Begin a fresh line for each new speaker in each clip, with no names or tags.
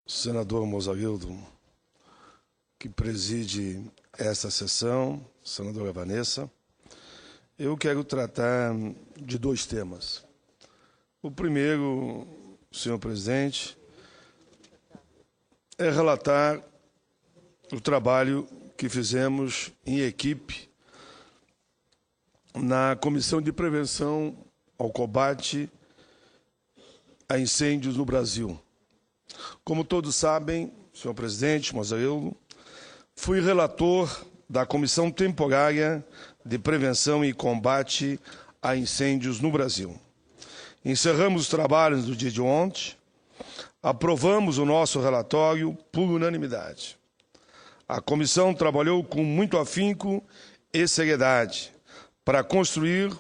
senador Mozarildo, que preside esta sessão, senadora Vanessa, eu quero tratar de dois temas. O primeiro, senhor presidente, é relatar o trabalho que fizemos em equipe na Comissão de Prevenção ao Combate a Incêndios no Brasil. Como todos sabem, senhor presidente Mozarildo, fui relator da Comissão Temporária de Prevenção e Combate a Incêndios no Brasil. Encerramos os trabalhos no dia de ontem, aprovamos o nosso relatório por unanimidade. A comissão trabalhou com muito afinco e seriedade para construir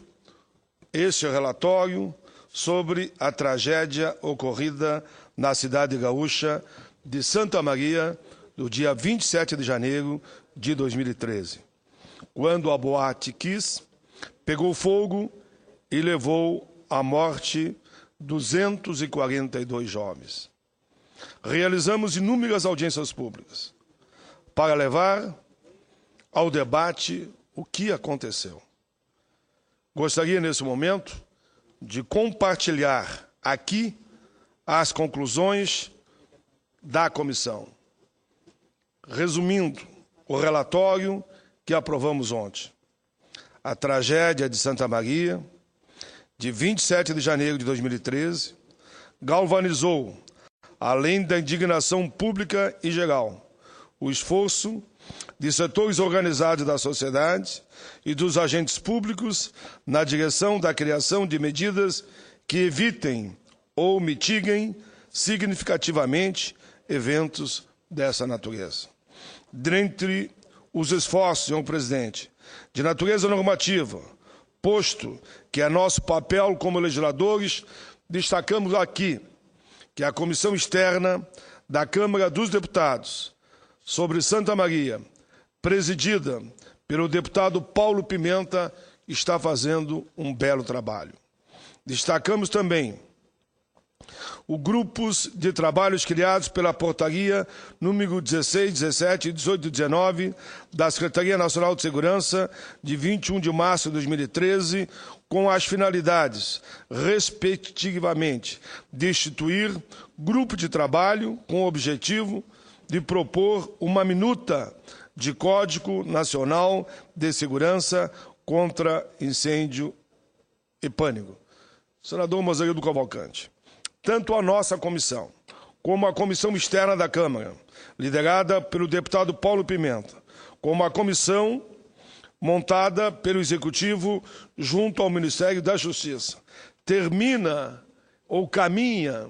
este relatório sobre a tragédia ocorrida na cidade gaúcha de Santa Maria, no dia 27 de janeiro de 2013, quando a Boate Kiss pegou fogo e levou à morte 242 jovens. Realizamos inúmeras audiências públicas para levar ao debate o que aconteceu. Gostaria, nesse momento, de compartilhar aqui as conclusões da comissão. Resumindo o relatório que aprovamos ontem. A tragédia de Santa Maria, de 27 de janeiro de 2013, galvanizou, além da indignação pública e geral, o esforço de setores organizados da sociedade e dos agentes públicos na direção da criação de medidas que evitem ou mitiguem significativamente eventos dessa natureza. Dentre os esforços, senhor presidente, de natureza normativa, posto que é nosso papel como legisladores, destacamos aqui que a Comissão Externa da Câmara dos Deputados sobre Santa Maria, presidida pelo deputado Paulo Pimenta, está fazendo um belo trabalho. Destacamos também os grupos de trabalhos criados pela portaria número 16, 17, 18 e 19 da Secretaria Nacional de Segurança, de 21 de março de 2013, com as finalidades, respectivamente, de instituir grupo de trabalho com o objetivo de propor uma minuta de Código Nacional de Segurança contra Incêndio e Pânico. Senador Mozarildo Cavalcante, tanto a nossa comissão como a Comissão Externa da Câmara, liderada pelo deputado Paulo Pimenta, como a comissão montada pelo Executivo junto ao Ministério da Justiça, termina ou caminha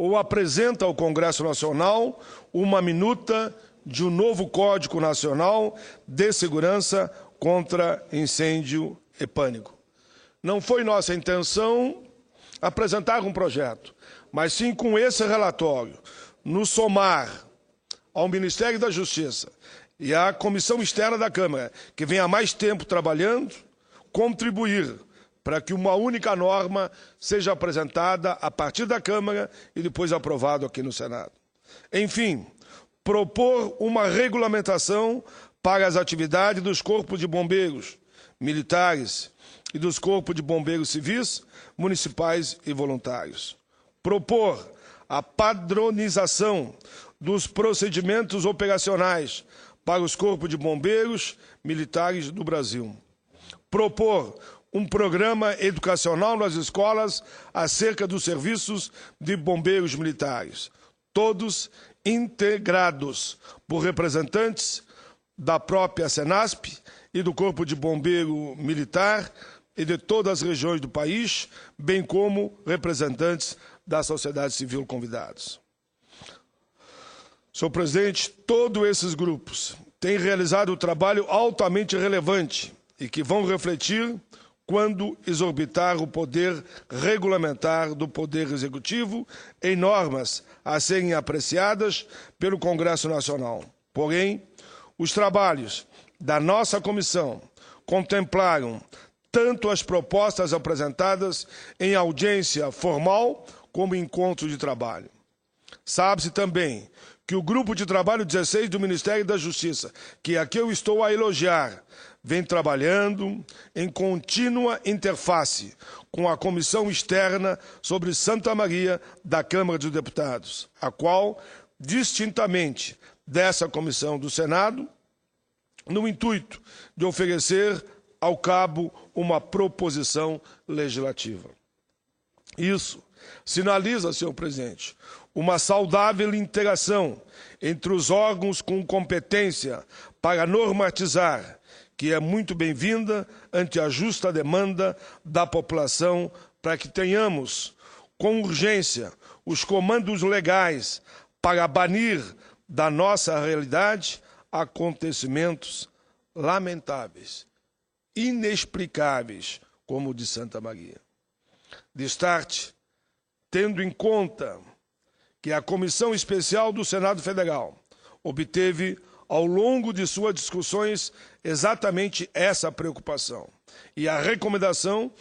ou apresenta ao Congresso Nacional uma minuta de um novo Código Nacional de Segurança contra Incêndio e Pânico. Não foi nossa intenção apresentar um projeto, mas sim com esse relatório, nos somar ao Ministério da Justiça e à Comissão Externa da Câmara, que vem há mais tempo trabalhando, contribuir para que uma única norma seja apresentada a partir da Câmara e depois aprovado aqui no Senado. Enfim, propor uma regulamentação para as atividades dos corpos de bombeiros militares e dos corpos de bombeiros civis, municipais e voluntários. Propor a padronização dos procedimentos operacionais para os corpos de bombeiros militares do Brasil. Propor um programa educacional nas escolas acerca dos serviços de bombeiros militares, todos integrados por representantes da própria Senasp e do Corpo de Bombeiro Militar e de todas as regiões do país, bem como representantes da sociedade civil convidados. Senhor presidente, todos esses grupos têm realizado um trabalho altamente relevante e que vão refletir quando exorbitar o poder regulamentar do Poder Executivo em normas a serem apreciadas pelo Congresso Nacional. Porém, os trabalhos da nossa comissão contemplaram tanto as propostas apresentadas em audiência formal como em encontro de trabalho. Sabe-se também que o Grupo de Trabalho 16 do Ministério da Justiça, que aqui eu estou a elogiar, vem trabalhando em contínua interface com a Comissão Externa sobre Santa Maria da Câmara dos Deputados, a qual, distintamente dessa comissão do Senado, no intuito de oferecer ao cabo uma proposição legislativa. Isso sinaliza, senhor presidente, uma saudável interação entre os órgãos com competência para normatizar, que é muito bem-vinda ante a justa demanda da população para que tenhamos, com urgência, os comandos legais para banir da nossa realidade acontecimentos lamentáveis, inexplicáveis, como o de Santa Maria. De start, tendo em conta que a Comissão Especial do Senado Federal obteve, ao longo de suas discussões, exatamente essa preocupação e a recomendação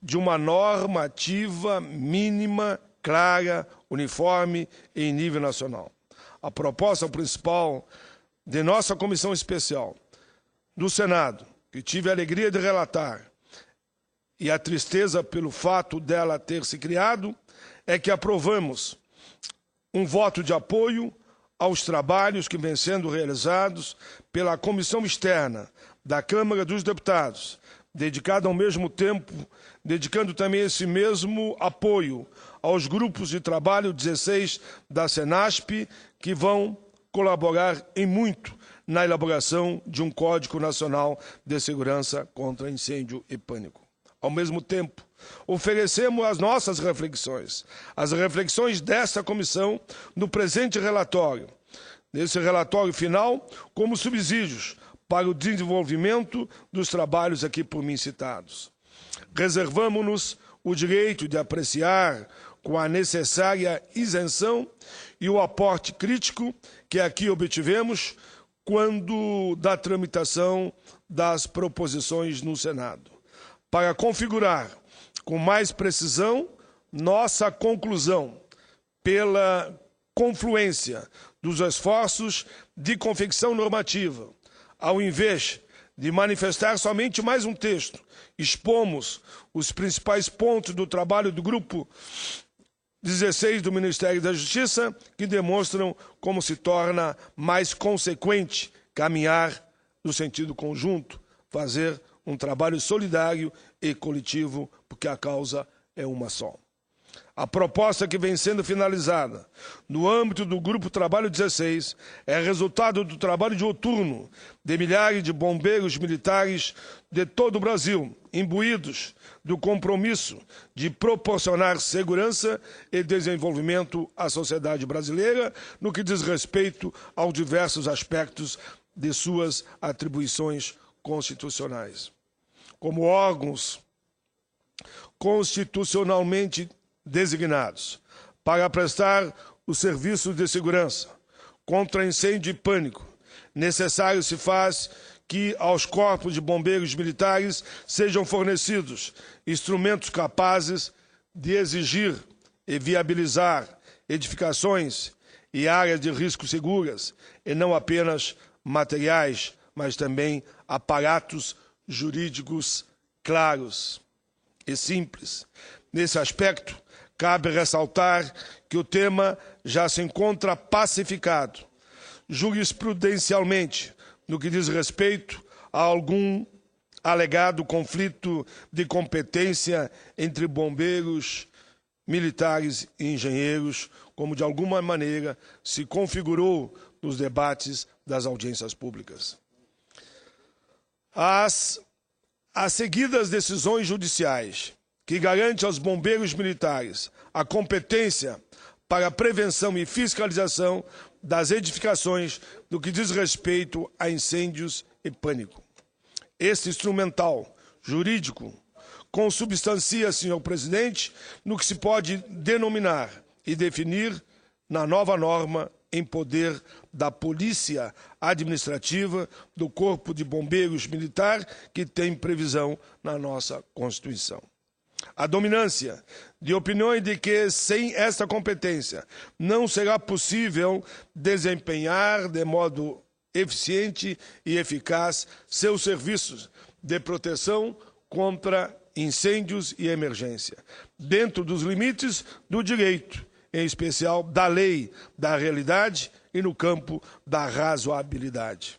de uma normativa mínima, clara, uniforme em nível nacional. A proposta principal de nossa Comissão Especial do Senado, que tive a alegria de relatar, e a tristeza pelo fato dela ter se criado, é que aprovamos um voto de apoio aos trabalhos que vêm sendo realizados pela Comissão Externa da Câmara dos Deputados, dedicada ao mesmo tempo, dedicando também esse mesmo apoio aos grupos de trabalho 16 da Senasp, que vão colaborar em muito na elaboração de um Código Nacional de Segurança contra Incêndio e Pânico. Ao mesmo tempo, oferecemos as nossas reflexões, as reflexões desta comissão no presente relatório, nesse relatório final, como subsídios para o desenvolvimento dos trabalhos aqui por mim citados. Reservamos-nos o direito de apreciar com a necessária isenção e o aporte crítico que aqui obtivemos quando da tramitação das proposições no Senado, para configurar com mais precisão nossa conclusão pela confluência dos esforços de confecção normativa. Ao invés de manifestar somente mais um texto, expomos os principais pontos do trabalho do Grupo 16 do Ministério da Justiça, que demonstram como se torna mais consequente caminhar no sentido conjunto, fazer um trabalho solidário e coletivo, porque a causa é uma só. A proposta que vem sendo finalizada no âmbito do Grupo Trabalho 16 é resultado do trabalho dioturno de milhares de bombeiros militares de todo o Brasil, imbuídos do compromisso de proporcionar segurança e desenvolvimento à sociedade brasileira no que diz respeito aos diversos aspectos de suas atribuições constitucionais. Como órgãos constitucionalmente designados para prestar os serviços de segurança contra incêndio e pânico, necessário se faz que aos corpos de bombeiros militares sejam fornecidos instrumentos capazes de exigir e viabilizar edificações e áreas de risco seguras, e não apenas materiais, mas também aparatos jurídicos claros e simples. Nesse aspecto, cabe ressaltar que o tema já se encontra pacificado jurisprudencialmente no que diz respeito a algum alegado conflito de competência entre bombeiros, militares e engenheiros, como de alguma maneira se configurou nos debates das audiências públicas. As seguidas decisões judiciais que garante aos bombeiros militares a competência para a prevenção e fiscalização das edificações no que diz respeito a incêndios e pânico. Este instrumental jurídico consubstancia, senhor presidente, no que se pode denominar e definir na nova norma em poder da Polícia Administrativa do Corpo de Bombeiros Militar, que tem previsão na nossa Constituição. A dominância de opiniões de que, sem esta competência, não será possível desempenhar de modo eficiente e eficaz seus serviços de proteção contra incêndios e emergência, dentro dos limites do direito, em especial da lei, da realidade e no campo da razoabilidade.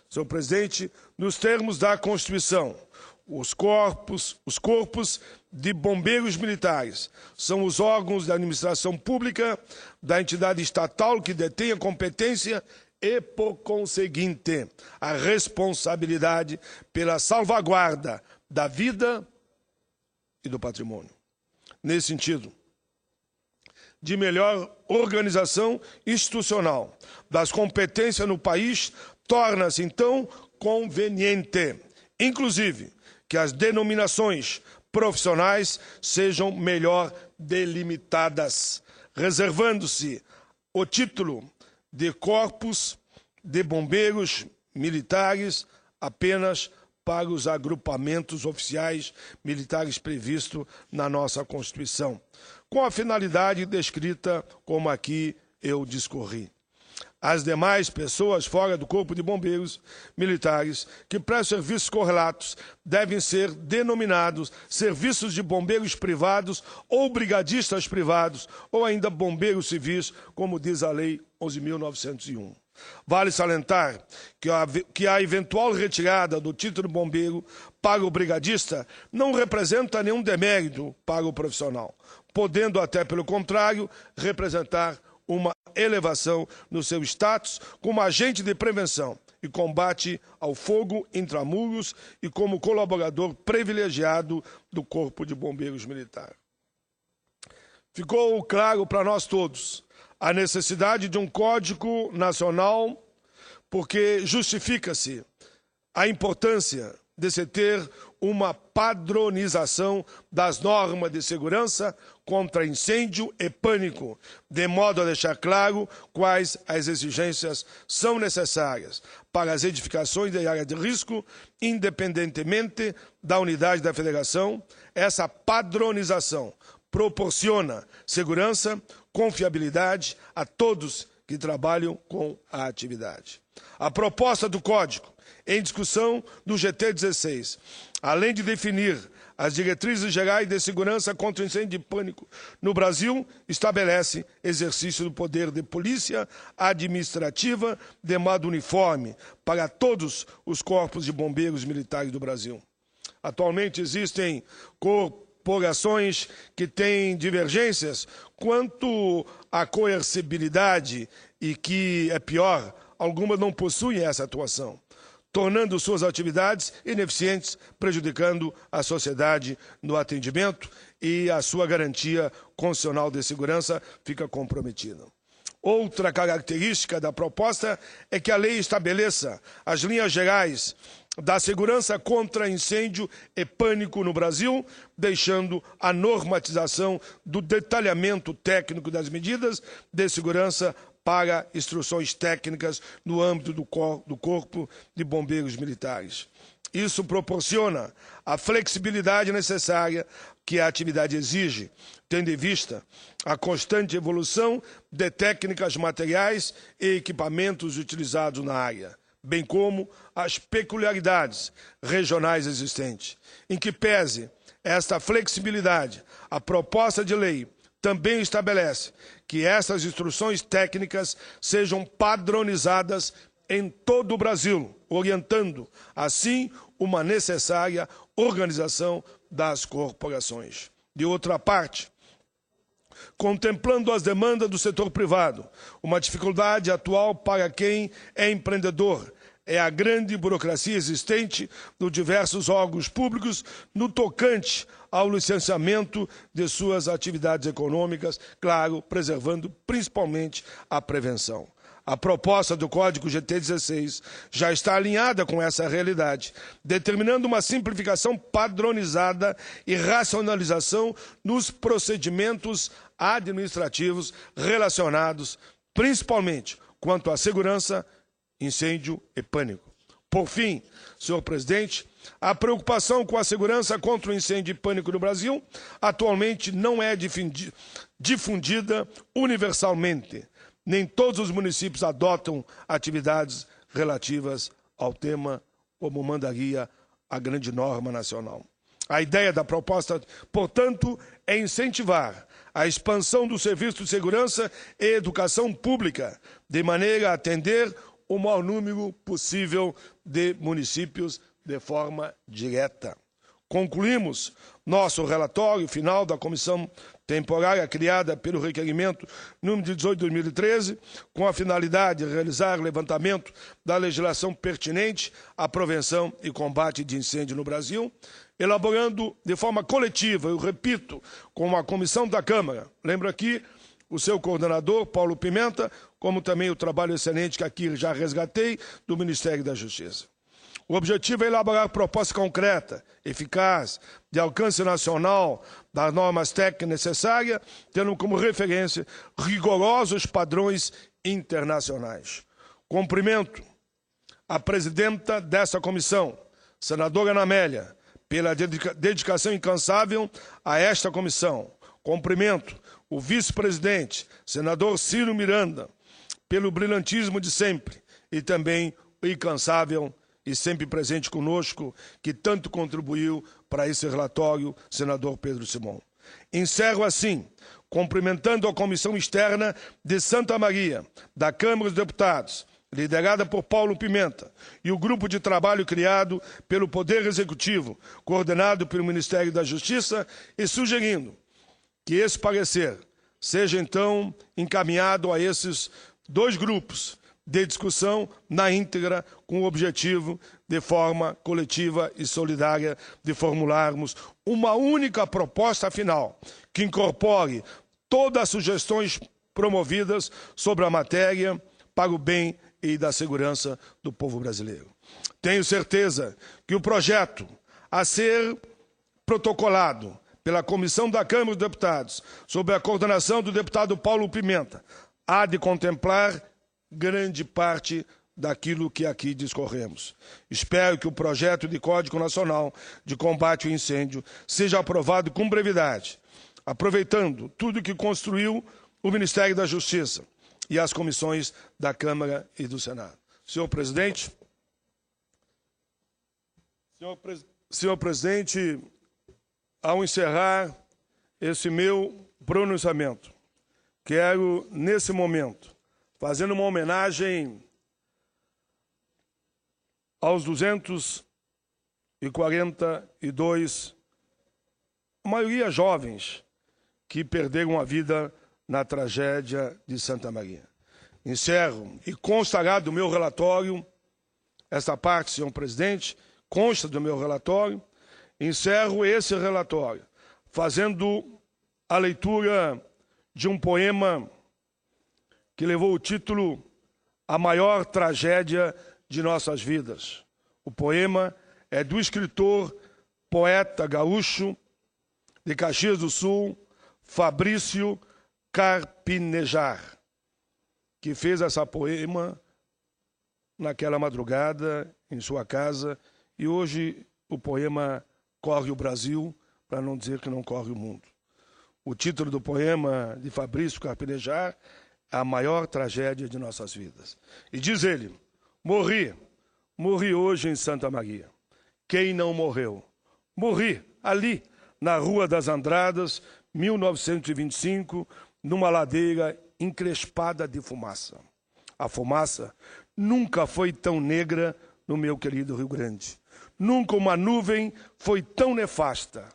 Senhor presidente, nos termos da Constituição, os corpos de bombeiros militares são os órgãos da administração pública da entidade estatal que detém a competência e, por conseguinte, a responsabilidade pela salvaguarda da vida e do patrimônio. Nesse sentido, de melhor organização institucional das competências no país, torna-se, então, conveniente, inclusive, que as denominações profissionais sejam melhor delimitadas, reservando-se o título de corpos de bombeiros militares apenas para os agrupamentos oficiais militares previstos na nossa Constituição, com a finalidade descrita como aqui eu discorri. As demais pessoas fora do Corpo de Bombeiros Militares que prestam serviços correlatos devem ser denominados serviços de bombeiros privados ou brigadistas privados ou ainda bombeiros civis, como diz a Lei 11.901. Vale salientar que a eventual retirada do título de bombeiro para o brigadista não representa nenhum demérito para o profissional, podendo até, pelo contrário, representar uma elevação no seu status como agente de prevenção e combate ao fogo intramuros e como colaborador privilegiado do Corpo de Bombeiros Militar. Ficou claro para nós todos a necessidade de um Código Nacional, porque justifica-se a importância de se ter uma padronização das normas de segurança contra incêndio e pânico, de modo a deixar claro quais as exigências são necessárias para as edificações de área de risco, independentemente da unidade da federação. Essa padronização proporciona segurança, confiabilidade a todos que trabalham com a atividade. A proposta do Código em discussão do GT16, além de definir as diretrizes gerais de segurança contra incêndio e pânico no Brasil, estabelece exercício do poder de polícia administrativa de modo uniforme para todos os corpos de bombeiros militares do Brasil. Atualmente existem corporações que têm divergências quanto à coercibilidade e que, é pior, algumas não possuem essa atuação, tornando suas atividades ineficientes, prejudicando a sociedade no atendimento e a sua garantia constitucional de segurança fica comprometida. Outra característica da proposta é que a lei estabeleça as linhas gerais da segurança contra incêndio e pânico no Brasil, deixando a normatização do detalhamento técnico das medidas de segurança para instruções técnicas no âmbito do Corpo de Bombeiros Militares. Isso proporciona a flexibilidade necessária que a atividade exige, tendo em vista a constante evolução de técnicas materiais e equipamentos utilizados na área, bem como as peculiaridades regionais existentes. Em que pese esta flexibilidade, a proposta de lei também estabelece que essas instruções técnicas sejam padronizadas em todo o Brasil, orientando, assim, uma necessária organização das corporações. De outra parte, contemplando as demandas do setor privado, uma dificuldade atual para quem é empreendedor é a grande burocracia existente nos diversos órgãos públicos no tocante ao licenciamento de suas atividades econômicas, claro, preservando principalmente a prevenção. A proposta do Código GT16 já está alinhada com essa realidade, determinando uma simplificação padronizada e racionalização nos procedimentos administrativos relacionados, principalmente quanto à segurança, incêndio e pânico. Por fim, senhor presidente, a preocupação com a segurança contra o incêndio e pânico no Brasil atualmente não é difundida universalmente. Nem todos os municípios adotam atividades relativas ao tema, como mandaria a grande norma nacional. A ideia da proposta, portanto, é incentivar a expansão do serviço de segurança e educação pública, de maneira a atender o maior número possível de municípios de forma direta. Concluímos nosso relatório final da comissão temporária criada pelo requerimento número 18 de 2013, com a finalidade de realizar levantamento da legislação pertinente à prevenção e combate de incêndio no Brasil, elaborando de forma coletiva, eu repito, com a comissão da Câmara. Lembro aqui o seu coordenador, Paulo Pimenta, como também o trabalho excelente que aqui já resgatei do Ministério da Justiça. O objetivo é elaborar proposta concreta, eficaz, de alcance nacional, das normas técnicas necessárias, tendo como referência rigorosos padrões internacionais. Cumprimento a presidenta dessa comissão, senadora Ana Amélia, pela dedicação incansável a esta comissão. Cumprimento o vice-presidente, senador Ciro Miranda, pelo brilhantismo de sempre e também o incansável e sempre presente conosco, que tanto contribuiu para esse relatório, senador Pedro Simão. Encerro assim, cumprimentando a Comissão Externa de Santa Maria, da Câmara dos Deputados, liderada por Paulo Pimenta, e o grupo de trabalho criado pelo Poder Executivo, coordenado pelo Ministério da Justiça, e sugerindo que esse parecer seja, então, encaminhado a esses dois grupos de discussão na íntegra, com o objetivo, de forma coletiva e solidária, de formularmos uma única proposta final, que incorpore todas as sugestões promovidas sobre a matéria para o bem e da segurança do povo brasileiro. Tenho certeza que o projeto a ser protocolado pela Comissão da Câmara dos Deputados, sob a coordenação do deputado Paulo Pimenta, há de contemplar grande parte daquilo que aqui discorremos. Espero que o projeto de Código Nacional de Combate ao Incêndio seja aprovado com brevidade, aproveitando tudo que construiu o Ministério da Justiça e as comissões da Câmara e do Senado. Senhor presidente, ao encerrar esse meu pronunciamento, quero, nesse momento, fazendo uma homenagem aos 242, a maioria jovens, que perderam a vida na tragédia de Santa Maria. Encerro, e constará do meu relatório, esta parte, senhor presidente, consta do meu relatório, encerro esse relatório, fazendo a leitura de um poema que levou o título A Maior Tragédia de Nossas Vidas. O poema é do escritor, poeta gaúcho de Caxias do Sul, Fabrício Carpinejar, que fez essa poema naquela madrugada em sua casa, e hoje o poema corre o Brasil, para não dizer que não corre o mundo. O título do poema de Fabrício Carpinejar é A Maior Tragédia de Nossas Vidas. E diz ele: morri hoje em Santa Maria. Quem não morreu? Morri ali, na Rua das Andradas, 1925, numa ladeira encrespada de fumaça. A fumaça nunca foi tão negra no meu querido Rio Grande. Nunca uma nuvem foi tão nefasta.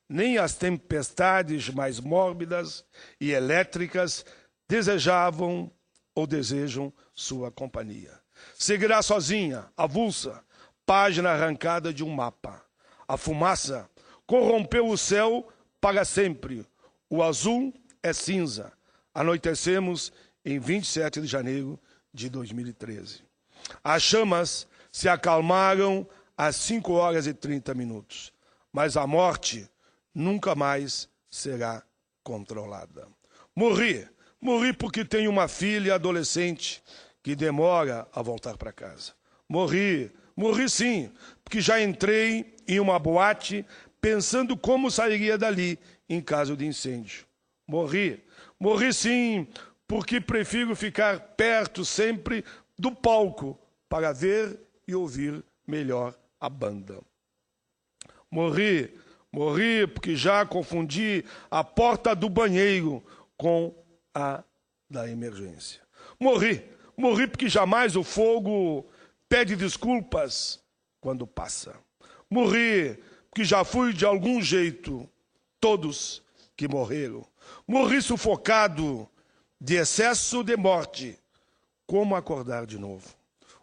Nem as tempestades mais mórbidas e elétricas desejavam ou desejam sua companhia. Seguirá sozinha, avulsa, página arrancada de um mapa. A fumaça corrompeu o céu para sempre. O azul é cinza. Anoitecemos em 27 de janeiro de 2013. As chamas se acalmaram às 5h30, mas a morte nunca mais será controlada. Morri porque tenho uma filha adolescente que demora a voltar para casa. Morri Morri sim, porque já entrei em uma boate pensando como sairia dali em caso de incêndio. Morri sim, porque prefiro ficar perto sempre do palco para ver e ouvir melhor a banda. Morri porque já confundi a porta do banheiro com a da emergência. Morri porque jamais o fogo pede desculpas quando passa. Morri porque já fui de algum jeito todos que morreram. Morri sufocado de excesso de morte. Como acordar de novo?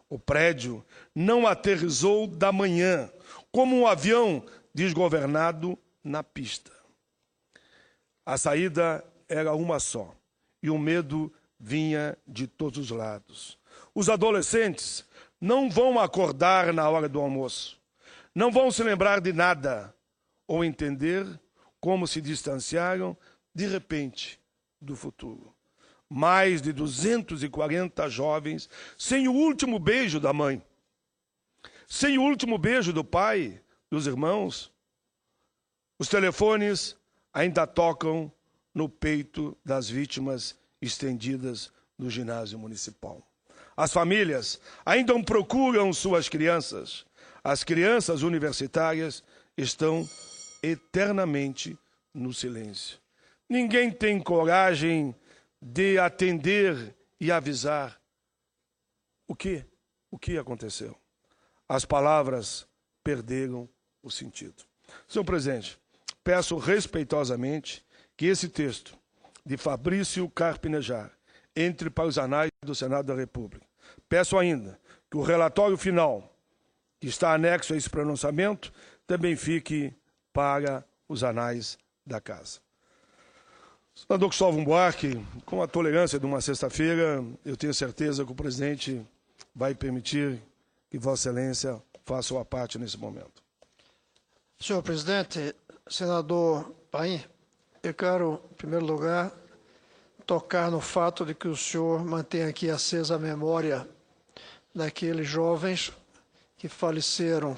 O prédio não aterrissou da manhã, como um avião desgovernado na pista. A saída era uma só, e o medo vinha de todos os lados. Os adolescentes não vão acordar na hora do almoço, não vão se lembrar de nada, ou entender como se distanciaram, de repente, do futuro. Mais de 240 jovens sem o último beijo da mãe, sem o último beijo do pai, dos irmãos. Os telefones ainda tocam no peito das vítimas estendidas no ginásio municipal. As famílias ainda procuram suas crianças. As crianças universitárias estão eternamente no silêncio. Ninguém tem coragem de atender e avisar. O que aconteceu? As palavras perderam o sentido. Senhor presidente, peço respeitosamente que esse texto de Fabrício Carpinejar entre para os anais do Senado da República. Peço ainda que o relatório final, que está anexo a esse pronunciamento, também fique para os anais da Casa. Senador Cristóvão Buarque, com a tolerância de uma sexta-feira, eu tenho certeza que o presidente vai permitir que Vossa Excelência faça sua parte nesse momento.
Senhor presidente, senador Paim, eu quero, em primeiro lugar, tocar no fato de que o senhor mantém aqui acesa a memória daqueles jovens que faleceram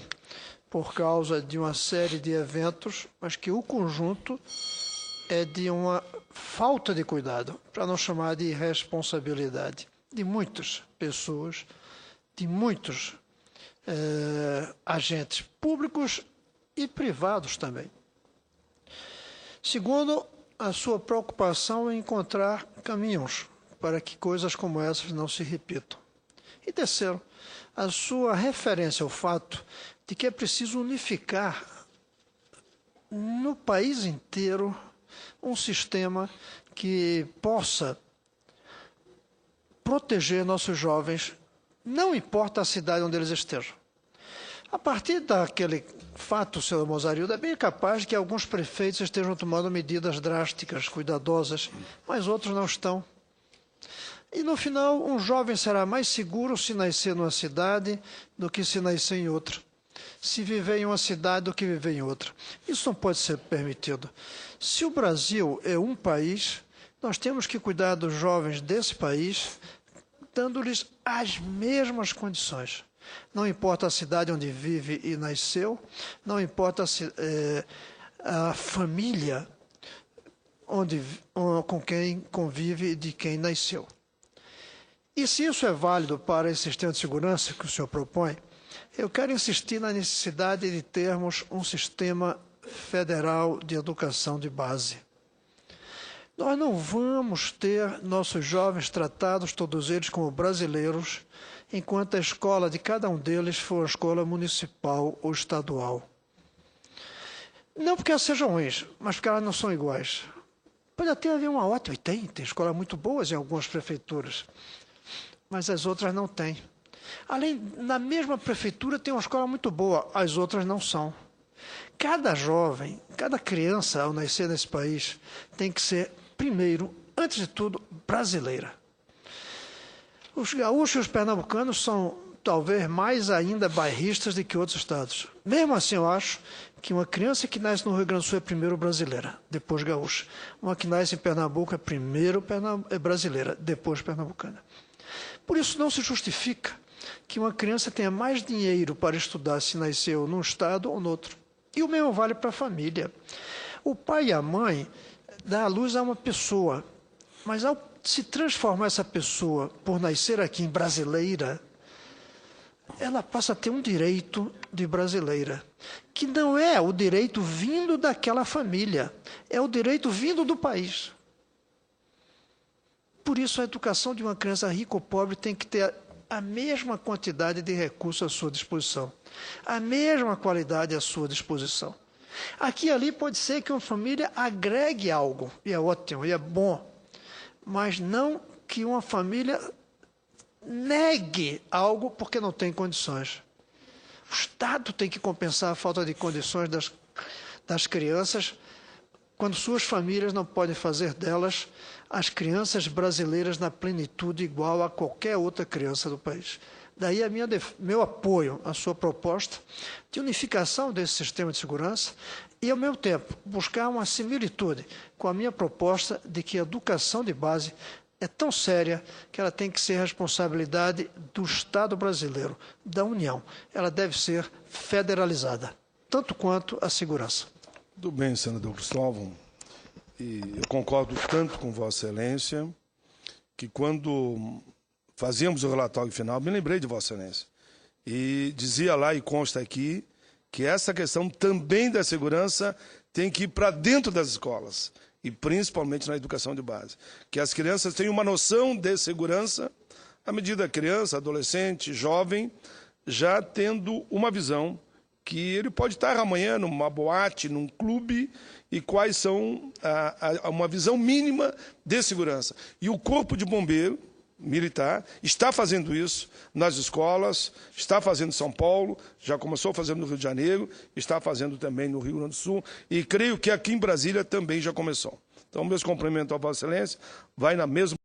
por causa de uma série de eventos, mas que o conjunto é de uma falta de cuidado, para não chamar de irresponsabilidade, de muitas pessoas, de muitos agentes públicos e privados também. Segundo, a sua preocupação em encontrar caminhos para que coisas como essas não se repitam. E terceiro, a sua referência ao fato de que é preciso unificar no país inteiro um sistema que possa proteger nossos jovens, não importa a cidade onde eles estejam. A partir daquele fato, senhor Mozarildo, é bem capaz de que alguns prefeitos estejam tomando medidas drásticas, cuidadosas, mas outros não estão. E, no final, um jovem será mais seguro se nascer numa cidade do que se nascer em outra. Se viver em uma cidade do que viver em outra. Isso não pode ser permitido. Se o Brasil é um país, nós temos que cuidar dos jovens desse país, dando-lhes as mesmas condições. Não importa a cidade onde vive e nasceu, não importa a família com quem convive e de quem nasceu. E se isso é válido para esse sistema de segurança que o senhor propõe, eu quero insistir na necessidade de termos um sistema federal de educação de base. Nós não vamos ter nossos jovens tratados, todos eles, como brasileiros, enquanto a escola de cada um deles for escola municipal ou estadual. Não porque elas sejam ruins, mas porque elas não são iguais. Pode até haver uma ótima, e tem escolas muito boas em algumas prefeituras, mas as outras não têm. Além, na mesma prefeitura tem uma escola muito boa, as outras não são. Cada jovem, cada criança ao nascer nesse país tem que ser, primeiro, antes de tudo, brasileira. Os gaúchos e os pernambucanos são, talvez, mais ainda bairristas do que outros estados. Mesmo assim, eu acho que uma criança que nasce no Rio Grande do Sul é primeiro brasileira, depois gaúcha. Uma que nasce em Pernambuco é primeiro brasileira, depois pernambucana. Por isso, não se justifica que uma criança tenha mais dinheiro para estudar se nasceu num estado ou no outro. E o mesmo vale para a família. O pai e a mãe dão à luz a uma pessoa, mas ao se transformar essa pessoa por nascer aqui em brasileira, ela passa a ter um direito de brasileira, que não é o direito vindo daquela família, é o direito vindo do país. Por isso, a educação de uma criança rica ou pobre tem que ter a mesma quantidade de recursos à sua disposição, a mesma qualidade à sua disposição. Aqui e ali pode ser que uma família agregue algo, e é ótimo, e é bom, mas não que uma família negue algo porque não tem condições. O Estado tem que compensar a falta de condições das crianças quando suas famílias não podem fazer delas as crianças brasileiras na plenitude igual a qualquer outra criança do país. Daí meu apoio à sua proposta de unificação desse sistema de segurança e, ao mesmo tempo, buscar uma similitude com a minha proposta de que a educação de base é tão séria que ela tem que ser responsabilidade do Estado brasileiro, da União. Ela deve ser federalizada, tanto quanto a segurança.
Tudo bem, senador Cristóvão. E eu concordo tanto com Vossa Excelência que quando fazíamos o relatório final, me lembrei de Vossa Excelência. E dizia lá, e consta aqui, que essa questão também da segurança tem que ir para dentro das escolas, e principalmente na educação de base. Que as crianças tenham uma noção de segurança, à medida que criança, adolescente, jovem, já tendo uma visão que ele pode estar amanhã numa boate, num clube, e quais são uma visão mínima de segurança. E o Corpo de Bombeiro Militar está fazendo isso nas escolas, está fazendo em São Paulo, já começou fazendo no Rio de Janeiro, está fazendo também no Rio Grande do Sul, e creio que aqui em Brasília também já começou. Então, meus cumprimentos a Vossa Excelência, vai na mesma